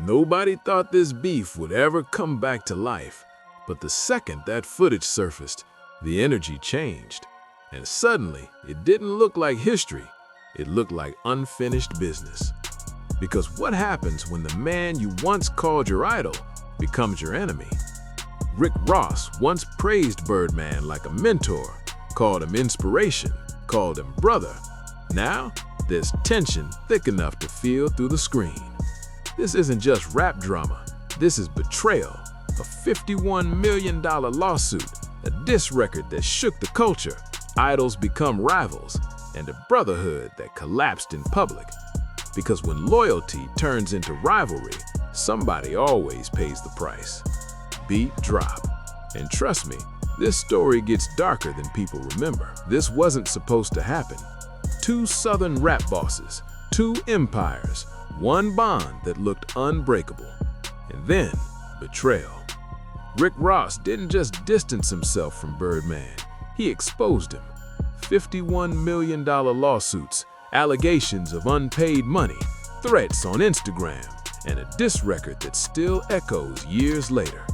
Nobody thought this beef would ever come back to life, but the second that footage surfaced, the energy changed. And suddenly, it didn't look like history, it looked like unfinished business. Because what happens when the man you once called your idol becomes your enemy? Rick Ross once praised Birdman like a mentor, called him inspiration, called him brother. Now, there's tension thick enough to feel through the screen. This isn't just rap drama, this is betrayal, a $51 million lawsuit, a diss record that shook the culture, idols become rivals, and a brotherhood that collapsed in public. Because when loyalty turns into rivalry, somebody always pays the price. Beat drop. And trust me, this story gets darker than people remember. This wasn't supposed to happen. Two southern rap bosses, two empires, one bond that looked unbreakable. And then, betrayal. Rick Ross didn't just distance himself from Birdman, he exposed him. $51 million lawsuits, allegations of unpaid money, threats on Instagram, and a diss record that still echoes years later.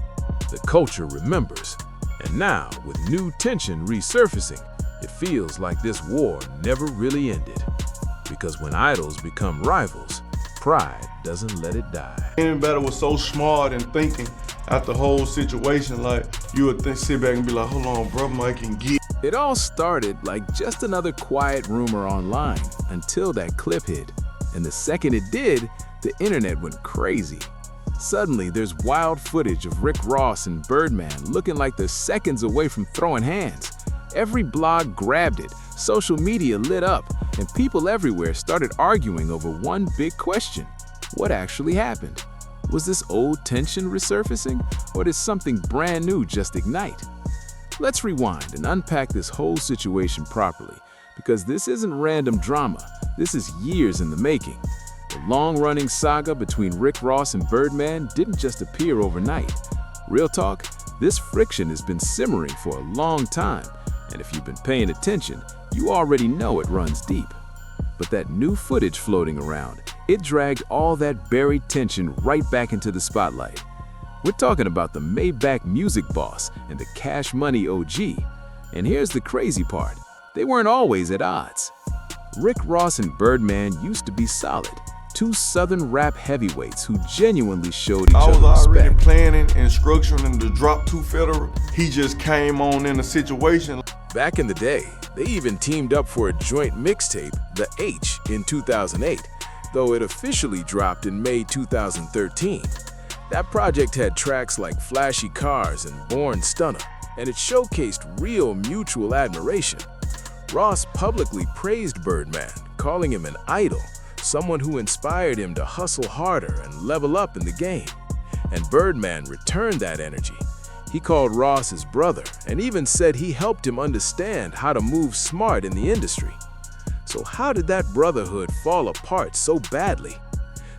The culture remembers, and now, with new tension resurfacing, it feels like this war never really ended. Because when idols become rivals, pride doesn't let it die. Anybody was so smart and thinking at the whole situation, like you would sit back and be like, hold on, bro, Mike can get. It all started like just another quiet rumor online until that clip hit. And the second it did, the internet went crazy. Suddenly, there's wild footage of Rick Ross and Birdman looking like they're seconds away from throwing hands. Every blog grabbed it, social media lit up, and people everywhere started arguing over one big question. What actually happened? Was this old tension resurfacing, or did something brand new just ignite? Let's rewind and unpack this whole situation properly, because this isn't random drama, this is years in the making. The long-running saga between Rick Ross and Birdman didn't just appear overnight. Real talk, this friction has been simmering for a long time, and if you've been paying attention, you already know it runs deep. But that new footage floating around, it dragged all that buried tension right back into the spotlight. We're talking about the Moneybagg music boss and the Cash Money OG. And here's the crazy part, they weren't always at odds. Rick Ross and Birdman used to be solid, two southern rap heavyweights who genuinely showed each other respect. I was already planning and structuring to drop to Federal. He just came on in a situation. Back in the day, they even teamed up for a joint mixtape, The H, in 2008, though it officially dropped in May 2013. That project had tracks like Flashy Cars and Born Stunner, and it showcased real mutual admiration. Ross publicly praised Birdman, calling him an idol, someone who inspired him to hustle harder and level up in the game. And Birdman returned that energy. He called Ross his brother and even said he helped him understand how to move smart in the industry. So how did that brotherhood fall apart so badly?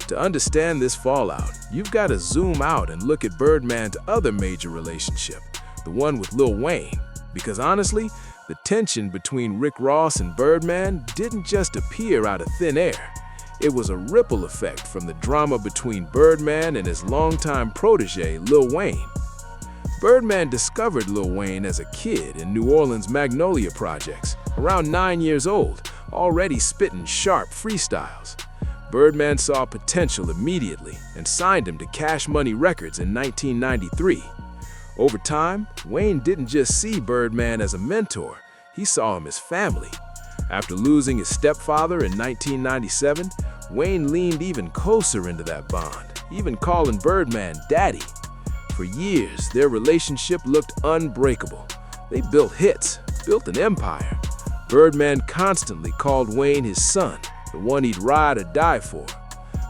To understand this fallout, you've got to zoom out and look at Birdman's other major relationship, the one with Lil Wayne. Because honestly, the tension between Rick Ross and Birdman didn't just appear out of thin air. It was a ripple effect from the drama between Birdman and his longtime protege, Lil Wayne. Birdman discovered Lil Wayne as a kid in New Orleans' Magnolia projects, around 9 years old, already spitting sharp freestyles. Birdman saw potential immediately and signed him to Cash Money Records in 1993. Over time, Wayne didn't just see Birdman as a mentor, he saw him as family. After losing his stepfather in 1997, Wayne leaned even closer into that bond, even calling Birdman daddy. For years, their relationship looked unbreakable. They built hits, built an empire. Birdman constantly called Wayne his son, the one he'd ride or die for.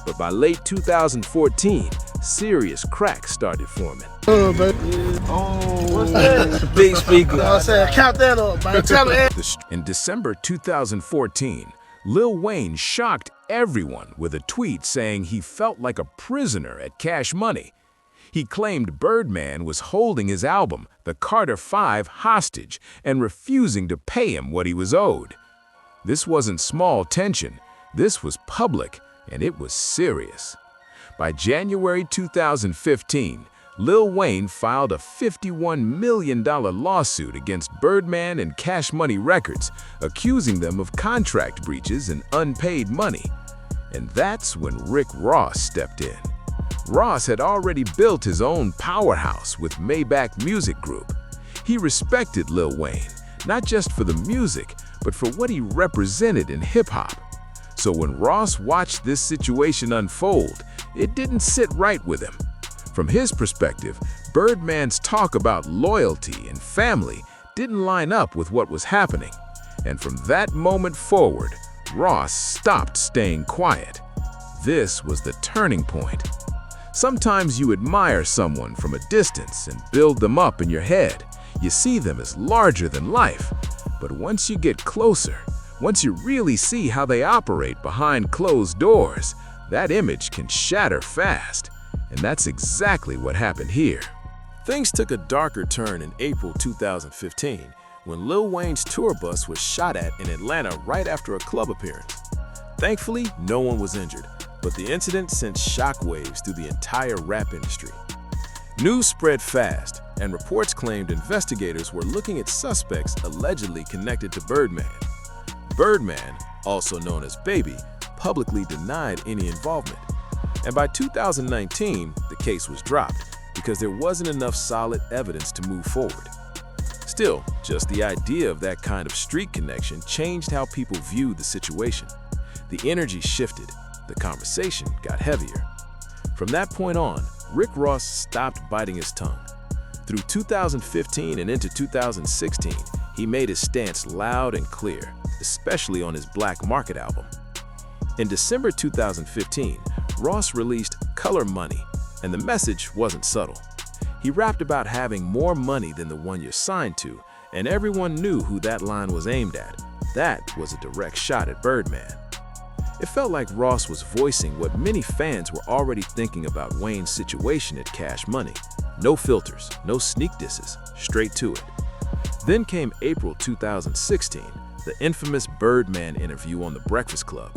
But by late 2014, serious cracks started forming. Oh, baby. Oh, What's that? Big speaker. You know what I'm saying? Count that up, man. Tell me. In December 2014, Lil Wayne shocked everyone with a tweet saying he felt like a prisoner at Cash Money. He claimed Birdman was holding his album, The Carter 5, hostage and refusing to pay him what he was owed. This wasn't small tension, this was public, and it was serious. By January 2015, Lil Wayne filed a $51 million lawsuit against Birdman and Cash Money Records, accusing them of contract breaches and unpaid money. And that's when Rick Ross stepped in. Ross had already built his own powerhouse with Maybach Music Group. He respected Lil Wayne, not just for the music, but for what he represented in hip-hop. So when Ross watched this situation unfold, it didn't sit right with him. From his perspective, Birdman's talk about loyalty and family didn't line up with what was happening. And from that moment forward, Ross stopped staying quiet. This was the turning point. Sometimes you admire someone from a distance and build them up in your head. You see them as larger than life. But once you get closer, once you really see how they operate behind closed doors, that image can shatter fast. And that's exactly what happened here. Things took a darker turn in April 2015 when Lil Wayne's tour bus was shot at in Atlanta right after a club appearance. Thankfully, no one was injured, but the incident sent shockwaves through the entire rap industry. News spread fast, and reports claimed investigators were looking at suspects allegedly connected to Birdman. Birdman, also known as Baby, publicly denied any involvement. And by 2019, the case was dropped because there wasn't enough solid evidence to move forward. Still, just the idea of that kind of street connection changed how people viewed the situation. The energy shifted, the conversation got heavier. From that point on, Rick Ross stopped biting his tongue. Through 2015 and into 2016, he made his stance loud and clear, especially on his Black Market album. In December 2015, Ross released Color Money, and the message wasn't subtle. He rapped about having more money than the one you're signed to, and everyone knew who that line was aimed at. That was a direct shot at Birdman. It felt like Ross was voicing what many fans were already thinking about Wayne's situation at Cash Money. No filters, no sneak disses, straight to it. Then came April 2016, the infamous Birdman interview on The Breakfast Club.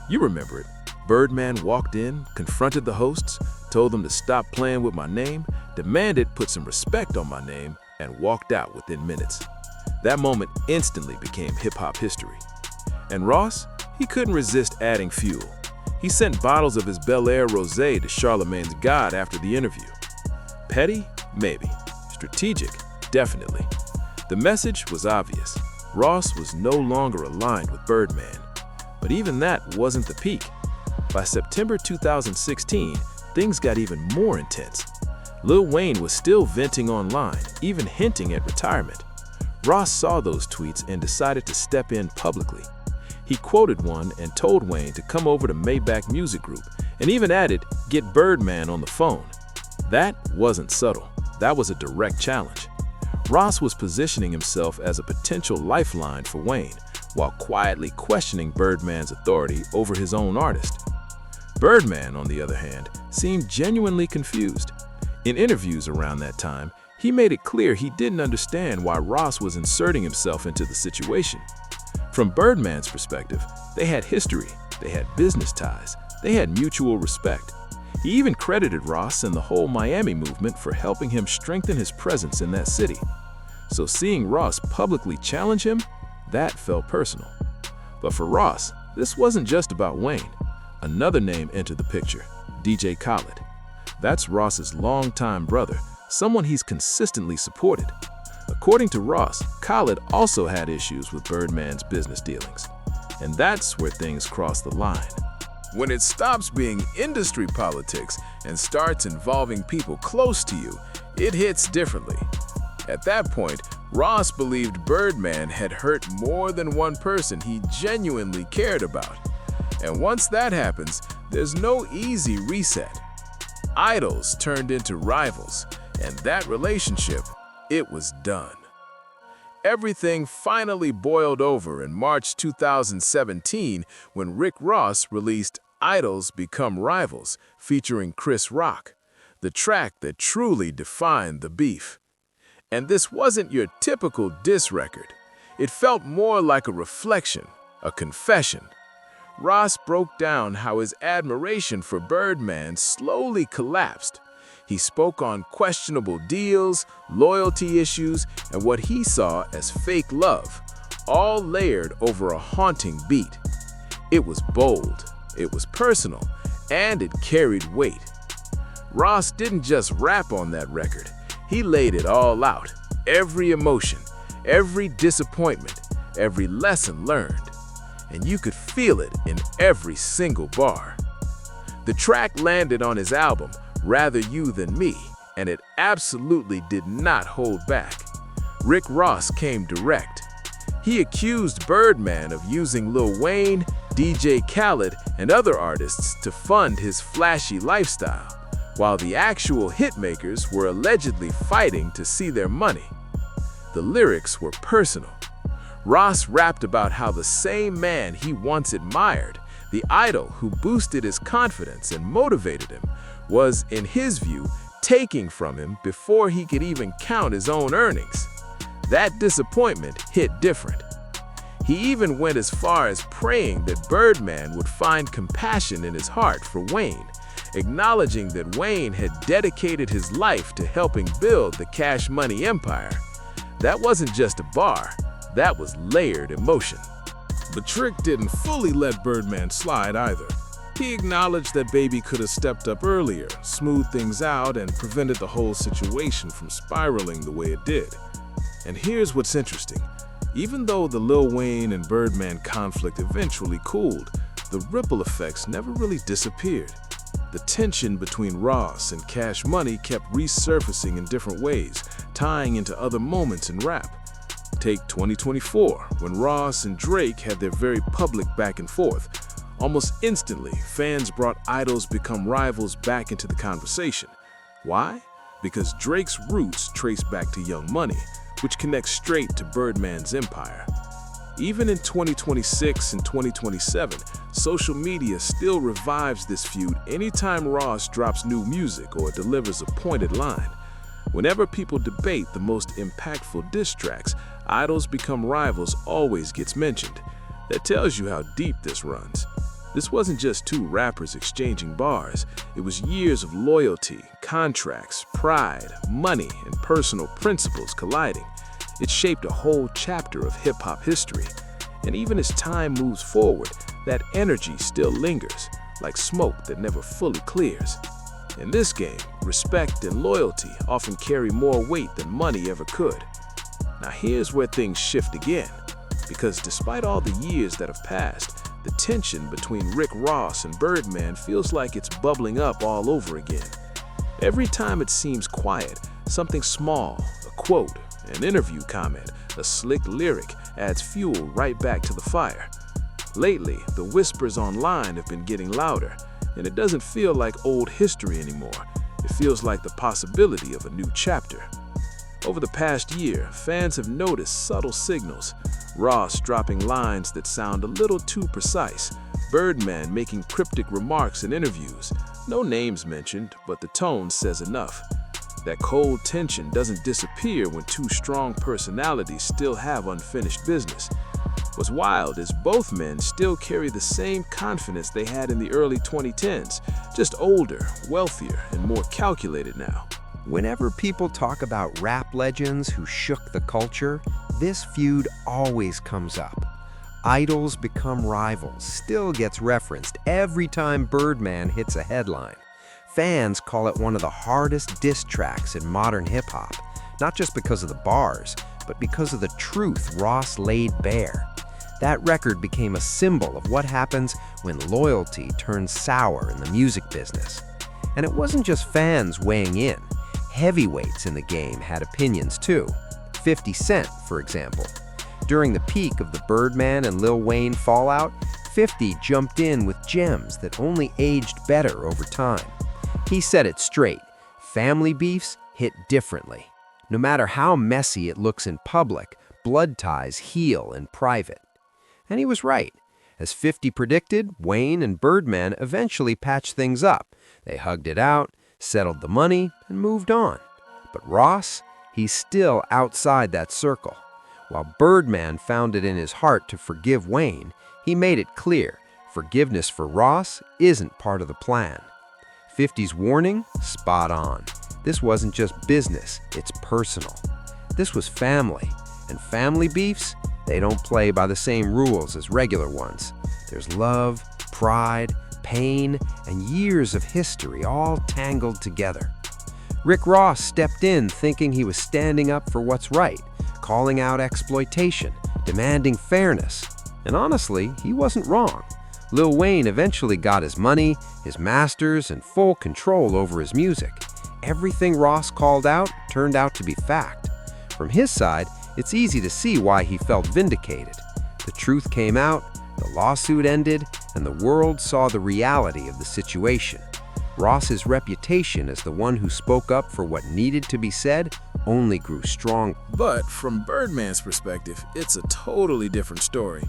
You remember it. Birdman walked in, confronted the hosts, told them to stop playing with my name, demanded put some respect on my name, and walked out within minutes. That moment instantly became hip-hop history. And Ross, he couldn't resist adding fuel. He sent bottles of his Bel Air Rosé to Charlemagne's God after the interview. Petty? Maybe. Strategic? Definitely. The message was obvious. Ross was no longer aligned with Birdman. But even that wasn't the peak. By September 2016, things got even more intense. Lil Wayne was still venting online, even hinting at retirement. Ross saw those tweets and decided to step in publicly. He quoted one and told Wayne to come over to Maybach Music Group, and even added, "Get Birdman on the phone." That wasn't subtle. That was a direct challenge. Ross was positioning himself as a potential lifeline for Wayne, while quietly questioning Birdman's authority over his own artist. Birdman, on the other hand, seemed genuinely confused. In interviews around that time, he made it clear he didn't understand why Ross was inserting himself into the situation. From Birdman's perspective, they had history, they had business ties, they had mutual respect. He even credited Ross and the whole Miami movement for helping him strengthen his presence in that city. So seeing Ross publicly challenge him, that felt personal. But for Ross, this wasn't just about Wayne. Another name entered the picture, DJ Khaled. That's Ross's longtime brother, someone he's consistently supported. According to Ross, Khaled also had issues with Birdman's business dealings. And that's where things cross the line. When it stops being industry politics and starts involving people close to you, it hits differently. At that point, Ross believed Birdman had hurt more than one person he genuinely cared about. And once that happens, there's no easy reset. Idols turned into rivals, and that relationship, it was done. Everything finally boiled over in March 2017 when Rick Ross released Idols Become Rivals, featuring Chris Rock, the track that truly defined the beef. And this wasn't your typical diss record. It felt more like a reflection, a confession. Ross broke down how his admiration for Birdman slowly collapsed. He spoke on questionable deals, loyalty issues, and what he saw as fake love, all layered over a haunting beat. It was bold, it was personal, and it carried weight. Ross didn't just rap on that record. He laid it all out, every emotion, every disappointment, every lesson learned. And you could feel it in every single bar. The track landed on his album, Rather You Than Me, and it absolutely did not hold back. Rick Ross came direct. He accused Birdman of using Lil Wayne, DJ Khaled, and other artists to fund his flashy lifestyle, while the actual hitmakers were allegedly fighting to see their money. The lyrics were personal. Ross rapped about how the same man he once admired, the idol who boosted his confidence and motivated him, was, in his view, taking from him before he could even count his own earnings. That disappointment hit different. He even went as far as praying that Birdman would find compassion in his heart for Wayne, acknowledging that Wayne had dedicated his life to helping build the Cash Money empire. That wasn't just a bar, that was layered emotion. But Trick didn't fully let Birdman slide either. He acknowledged that Baby could have stepped up earlier, smoothed things out, and prevented the whole situation from spiraling the way it did. And here's what's interesting. Even though the Lil Wayne and Birdman conflict eventually cooled, the ripple effects never really disappeared. The tension between Ross and Cash Money kept resurfacing in different ways, tying into other moments in rap. Take 2024, when Ross and Drake had their very public back and forth. Almost instantly, fans brought Idols Become Rivals back into the conversation. Why? Because Drake's roots trace back to Young Money, which connects straight to Birdman's empire. Even in 2026 and 2027, social media still revives this feud anytime Ross drops new music or delivers a pointed line. Whenever people debate the most impactful diss tracks, Idols Become Rivals always gets mentioned. That tells you how deep this runs. This wasn't just two rappers exchanging bars. It was years of loyalty, contracts, pride, money, and personal principles colliding. It shaped a whole chapter of hip-hop history. And even as time moves forward, that energy still lingers, like smoke that never fully clears. In this game, respect and loyalty often carry more weight than money ever could. Now here's where things shift again, because despite all the years that have passed, the tension between Rick Ross and Birdman feels like it's bubbling up all over again. Every time it seems quiet, something small, a quote, an interview comment, a slick lyric adds fuel right back to the fire. Lately, the whispers online have been getting louder, and it doesn't feel like old history anymore. It feels like the possibility of a new chapter. Over the past year, fans have noticed subtle signals. Ross dropping lines that sound a little too precise, Birdman making cryptic remarks in interviews. No names mentioned, but the tone says enough. That cold tension doesn't disappear when two strong personalities still have unfinished business. What's wild is both men still carry the same confidence they had in the early 2010s, just older, wealthier, and more calculated now. Whenever people talk about rap legends who shook the culture, this feud always comes up. Idols Become Rivals still gets referenced every time Birdman hits a headline. Fans call it one of the hardest diss tracks in modern hip-hop, not just because of the bars, but because of the truth Ross laid bare. That record became a symbol of what happens when loyalty turns sour in the music business. And it wasn't just fans weighing in. Heavyweights in the game had opinions too. 50 Cent, for example. During the peak of the Birdman and Lil Wayne fallout, 50 jumped in with gems that only aged better over time. He said it straight, family beefs hit differently. No matter how messy it looks in public, blood ties heal in private. And he was right. As 50 predicted, Wayne and Birdman eventually patched things up. They hugged it out, settled the money, and moved on. But Ross, he's still outside that circle. While Birdman found it in his heart to forgive Wayne, he made it clear, forgiveness for Ross isn't part of the plan. 50's warning? Spot on. This wasn't just business, it's personal. This was family, and family beefs, they don't play by the same rules as regular ones. There's love, pride, pain, and years of history all tangled together. Rick Ross stepped in thinking he was standing up for what's right, calling out exploitation, demanding fairness. And honestly, he wasn't wrong. Lil Wayne eventually got his money, his masters, and full control over his music. Everything Ross called out turned out to be fact. From his side, it's easy to see why he felt vindicated. The truth came out, the lawsuit ended, and the world saw the reality of the situation. Ross's reputation as the one who spoke up for what needed to be said only grew strong. But from Birdman's perspective, it's a totally different story.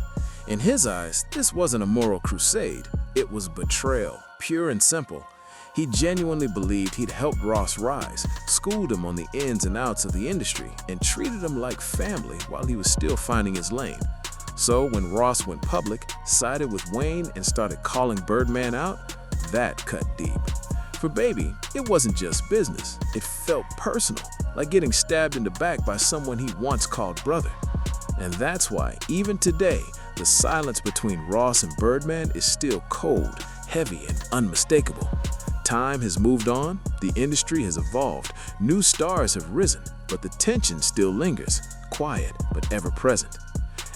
In his eyes, this wasn't a moral crusade. It was betrayal, pure and simple. He genuinely believed he'd helped Ross rise, schooled him on the ins and outs of the industry, and treated him like family while he was still finding his lane. So when Ross went public, sided with Wayne, and started calling Birdman out, that cut deep. For Baby, it wasn't just business. It felt personal, like getting stabbed in the back by someone he once called brother. And that's why, even today, the silence between Ross and Birdman is still cold, heavy, and unmistakable. Time has moved on, the industry has evolved, new stars have risen, but the tension still lingers, quiet but ever present.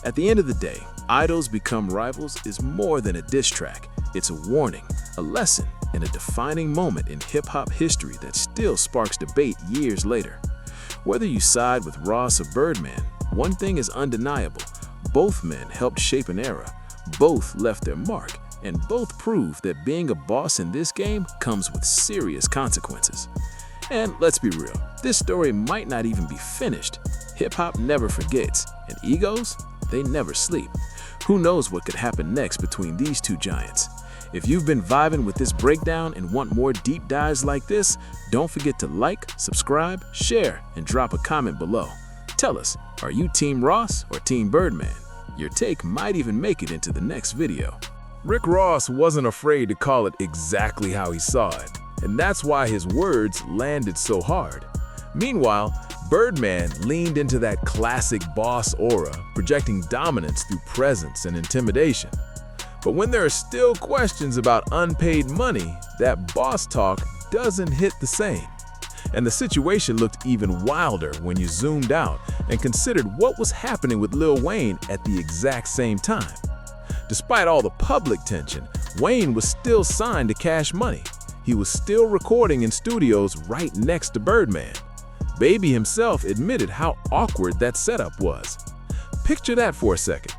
At the end of the day, Idols Become Rivals is more than a diss track. It's a warning, a lesson, and a defining moment in hip-hop history that still sparks debate years later. Whether you side with Ross or Birdman, one thing is undeniable. Both men helped shape an era, both left their mark, and both prove that being a boss in this game comes with serious consequences. And let's be real, this story might not even be finished. Hip-hop never forgets, and egos, they never sleep. Who knows what could happen next between these two giants? If you've been vibing with this breakdown and want more deep dives like this, don't forget to like, subscribe, share, and drop a comment below. Tell us, are you Team Ross or Team Birdman? Your take might even make it into the next video. Rick Ross wasn't afraid to call it exactly how he saw it, and that's why his words landed so hard. Meanwhile, Birdman leaned into that classic boss aura, projecting dominance through presence and intimidation. But when there are still questions about unpaid money, that boss talk doesn't hit the same. And the situation looked even wilder when you zoomed out and considered what was happening with Lil Wayne at the exact same time. Despite all the public tension, Wayne was still signed to Cash Money. He was still recording in studios right next to Birdman. Baby himself admitted how awkward that setup was. Picture that for a second.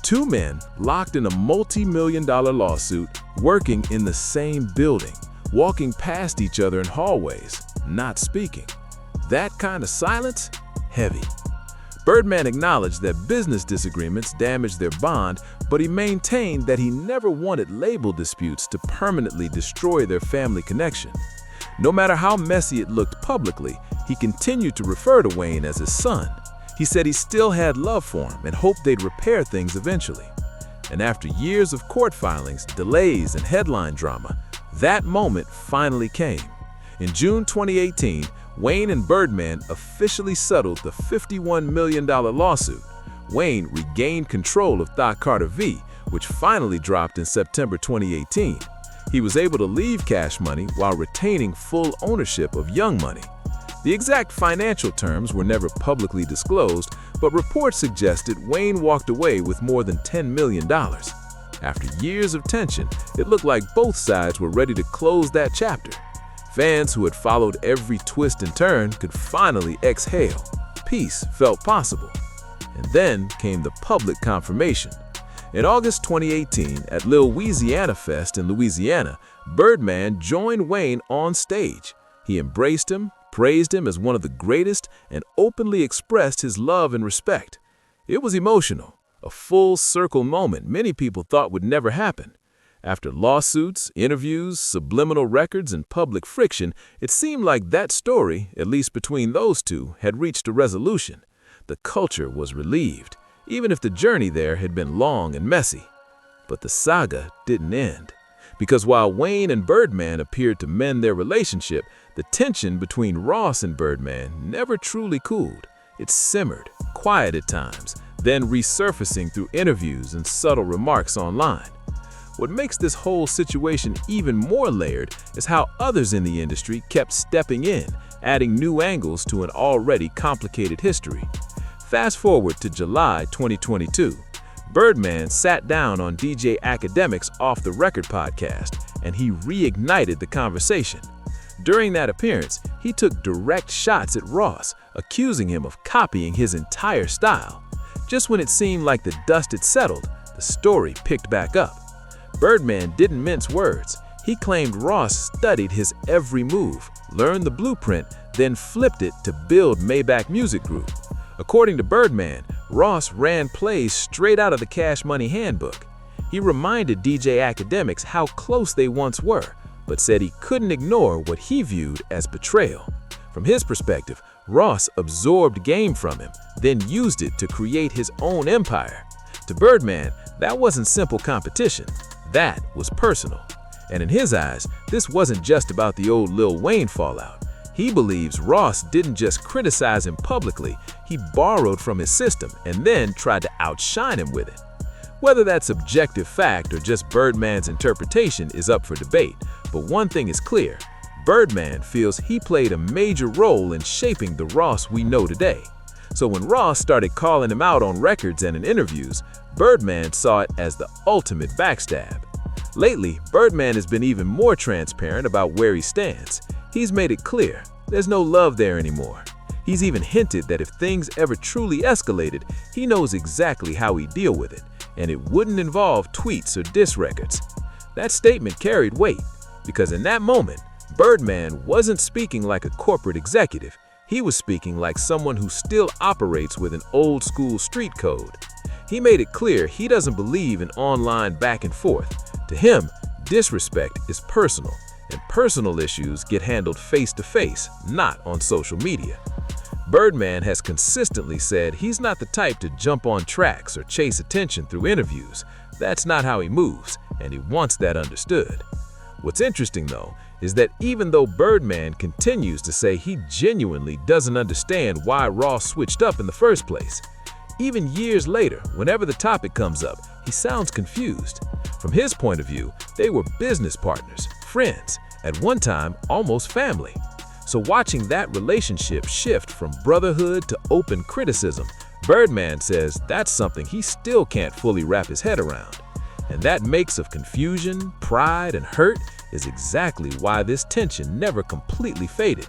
Two men locked in a multi-million-dollar lawsuit, working in the same building, walking past each other in hallways, not speaking. That kind of silence? Heavy. Birdman acknowledged that business disagreements damaged their bond, but he maintained that he never wanted label disputes to permanently destroy their family connection. No matter how messy it looked publicly, he continued to refer to Wayne as his son. He said he still had love for him and hoped they'd repair things eventually. And after years of court filings, delays, and headline drama, that moment finally came. In June 2018, Wayne and Birdman officially settled the $51 million lawsuit. Wayne regained control of Thought Carter V, which finally dropped in September 2018. He was able to leave Cash Money while retaining full ownership of Young Money. The exact financial terms were never publicly disclosed, but reports suggested Wayne walked away with more than $10 million. After years of tension, it looked like both sides were ready to close that chapter. Fans who had followed every twist and turn could finally exhale. Peace felt possible. And then came the public confirmation. In August 2018, at Lil Louisiana Fest in Louisiana, Birdman joined Wayne on stage. He embraced him, praised him as one of the greatest, and openly expressed his love and respect. It was emotional, a full circle moment many people thought would never happen. After lawsuits, interviews, subliminal records, and public friction, it seemed like that story, at least between those two, had reached a resolution. The culture was relieved, even if the journey there had been long and messy. But the saga didn't end. Because while Wayne and Birdman appeared to mend their relationship, the tension between Ross and Birdman never truly cooled. It simmered, quiet at times, then resurfacing through interviews and subtle remarks online. What makes this whole situation even more layered is how others in the industry kept stepping in, adding new angles to an already complicated history. Fast forward to July 2022. Birdman sat down on DJ Academic's Off the Record podcast, and he reignited the conversation. During that appearance, he took direct shots at Ross, accusing him of copying his entire style. Just when it seemed like the dust had settled, the story picked back up. Birdman didn't mince words. He claimed Ross studied his every move, learned the blueprint, then flipped it to build Maybach Music Group. According to Birdman, Ross ran plays straight out of the Cash Money Handbook. He reminded DJ Academics how close they once were, but said he couldn't ignore what he viewed as betrayal. From his perspective, Ross absorbed game from him, then used it to create his own empire. To Birdman, that wasn't simple competition. That was personal. And in his eyes, this wasn't just about the old Lil Wayne fallout. He believes Ross didn't just criticize him publicly, he borrowed from his system and then tried to outshine him with it. Whether that's objective fact or just Birdman's interpretation is up for debate, but one thing is clear: Birdman feels he played a major role in shaping the Ross we know today. So when Ross started calling him out on records and in interviews, Birdman saw it as the ultimate backstab. Lately, Birdman has been even more transparent about where he stands. He's made it clear there's no love there anymore. He's even hinted that if things ever truly escalated, he knows exactly how he'd deal with it, and it wouldn't involve tweets or diss records. That statement carried weight, because in that moment, Birdman wasn't speaking like a corporate executive. He was speaking like someone who still operates with an old-school street code. He made it clear he doesn't believe in online back and forth. To him, disrespect is personal, and personal issues get handled face-to-face, not on social media. Birdman has consistently said he's not the type to jump on tracks or chase attention through interviews. That's not how he moves, and he wants that understood. What's interesting, though, is that even though Birdman continues to say he genuinely doesn't understand why Ross switched up in the first place, even years later, whenever the topic comes up, he sounds confused. From his point of view, they were business partners, friends, at one time almost family. So watching that relationship shift from brotherhood to open criticism, Birdman says that's something he still can't fully wrap his head around. And that mix of confusion, pride, and hurt is exactly why this tension never completely faded.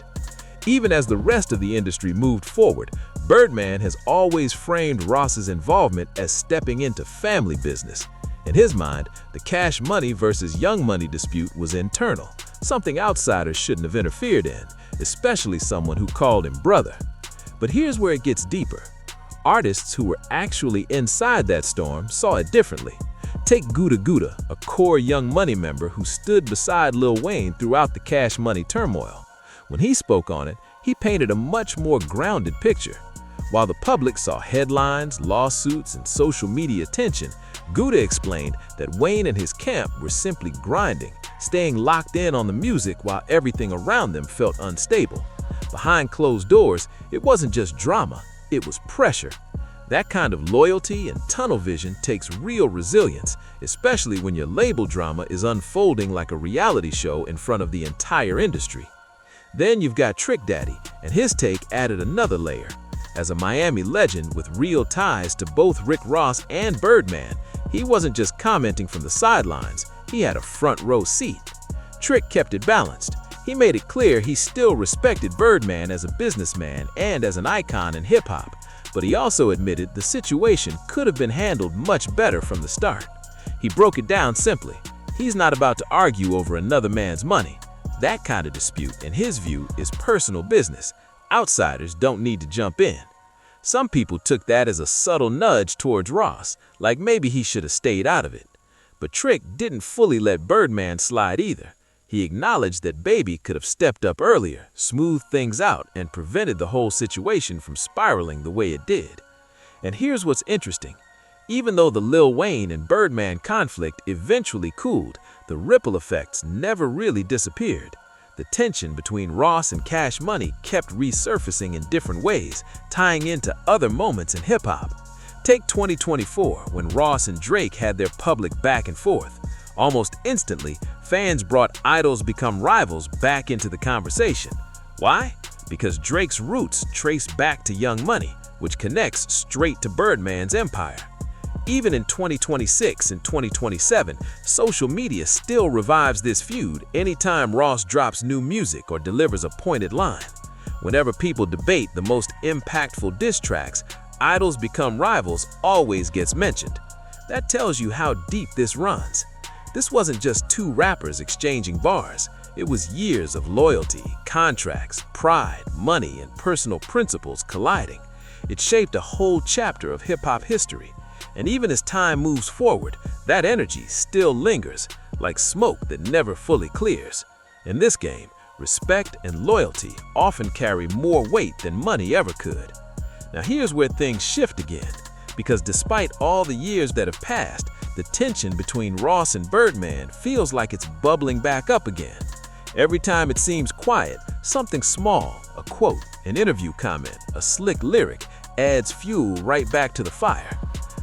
Even as the rest of the industry moved forward, Birdman has always framed Ross's involvement as stepping into family business. In his mind, the Cash Money versus Young Money dispute was internal, something outsiders shouldn't have interfered in, especially someone who called him brother. But here's where it gets deeper. Artists who were actually inside that storm saw it differently. Take Gouda Gouda, a core Young Money member who stood beside Lil Wayne throughout the Cash Money turmoil. When he spoke on it, he painted a much more grounded picture. While the public saw headlines, lawsuits, and social media tension, Gouda explained that Wayne and his camp were simply grinding, staying locked in on the music while everything around them felt unstable. Behind closed doors, it wasn't just drama, it was pressure. That kind of loyalty and tunnel vision takes real resilience, especially when your label drama is unfolding like a reality show in front of the entire industry. Then you've got Trick Daddy, and his take added another layer. As a Miami legend with real ties to both Rick Ross and Birdman, he wasn't just commenting from the sidelines, he had a front row seat. Trick kept it balanced. He made it clear he still respected Birdman as a businessman and as an icon in hip-hop, but he also admitted the situation could have been handled much better from the start. He broke it down simply. He's not about to argue over another man's money. That kind of dispute, in his view, is personal business. Outsiders don't need to jump in. Some people took that as a subtle nudge towards Ross, like maybe he should have stayed out of it. But Trick didn't fully let Birdman slide either. He acknowledged that Baby could have stepped up earlier, smoothed things out, and prevented the whole situation from spiraling the way it did. And here's what's interesting. Even though the Lil Wayne and Birdman conflict eventually cooled, the ripple effects never really disappeared. The tension between Ross and Cash Money kept resurfacing in different ways, tying into other moments in hip-hop. Take 2024, when Ross and Drake had their public back and forth. Almost instantly, fans brought Idols Become Rivals back into the conversation. Why? Because Drake's roots trace back to Young Money, which connects straight to Birdman's empire. Even in 2026 and 2027, social media still revives this feud anytime Ross drops new music or delivers a pointed line. Whenever people debate the most impactful diss tracks, Idols Become Rivals always gets mentioned. That tells you how deep this runs. This wasn't just two rappers exchanging bars. It was years of loyalty, contracts, pride, money, and personal principles colliding. It shaped a whole chapter of hip-hop history. And even as time moves forward, that energy still lingers, like smoke that never fully clears. In this game, respect and loyalty often carry more weight than money ever could. Now here's where things shift again, because despite all the years that have passed, the tension between Ross and Birdman feels like it's bubbling back up again. Every time it seems quiet, something small, a quote, an interview comment, a slick lyric, adds fuel right back to the fire.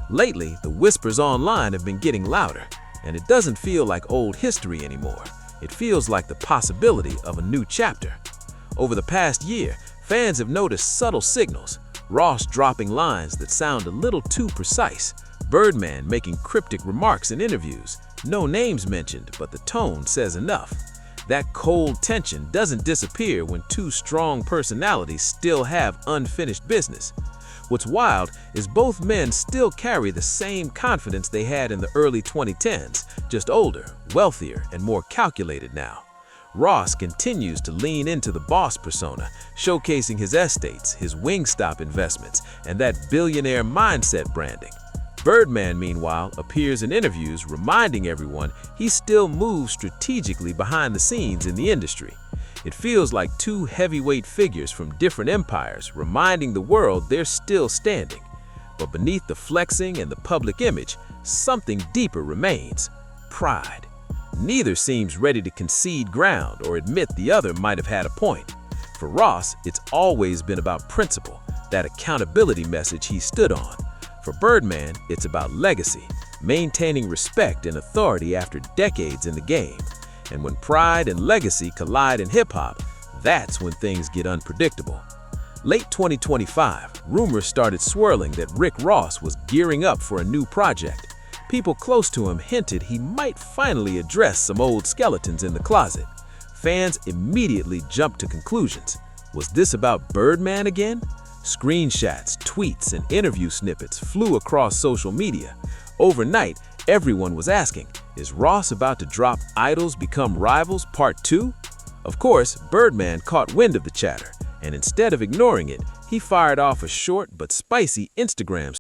Lately, the whispers online have been getting louder, and it doesn't feel like old history anymore. It feels like the possibility of a new chapter. Over the past year, fans have noticed subtle signals. Ross dropping lines that sound a little too precise, Birdman making cryptic remarks in interviews, no names mentioned, but the tone says enough. That cold tension doesn't disappear when two strong personalities still have unfinished business. What's wild is both men still carry the same confidence they had in the early 2010s, just older, wealthier, and more calculated now. Ross continues to lean into the boss persona, showcasing his estates, his Wingstop investments, and that billionaire mindset branding. Birdman, meanwhile, appears in interviews reminding everyone he still moves strategically behind the scenes in the industry. It feels like two heavyweight figures from different empires reminding the world they're still standing. But beneath the flexing and the public image, something deeper remains: pride. Neither seems ready to concede ground or admit the other might have had a point. For Ross, it's always been about principle, that accountability message he stood on. For Birdman, it's about legacy, maintaining respect and authority after decades in the game. And when pride and legacy collide in hip-hop, that's when things get unpredictable. Late 2025, rumors started swirling that Rick Ross was gearing up for a new project. People close to him hinted he might finally address some old skeletons in the closet. Fans immediately jumped to conclusions. Was this about Birdman again? Screenshots, tweets, and interview snippets flew across social media. Overnight, everyone was asking, is Ross about to drop Idols Become Rivals Part 2? Of course, Birdman caught wind of the chatter, and instead of ignoring it, he fired off a short but spicy Instagram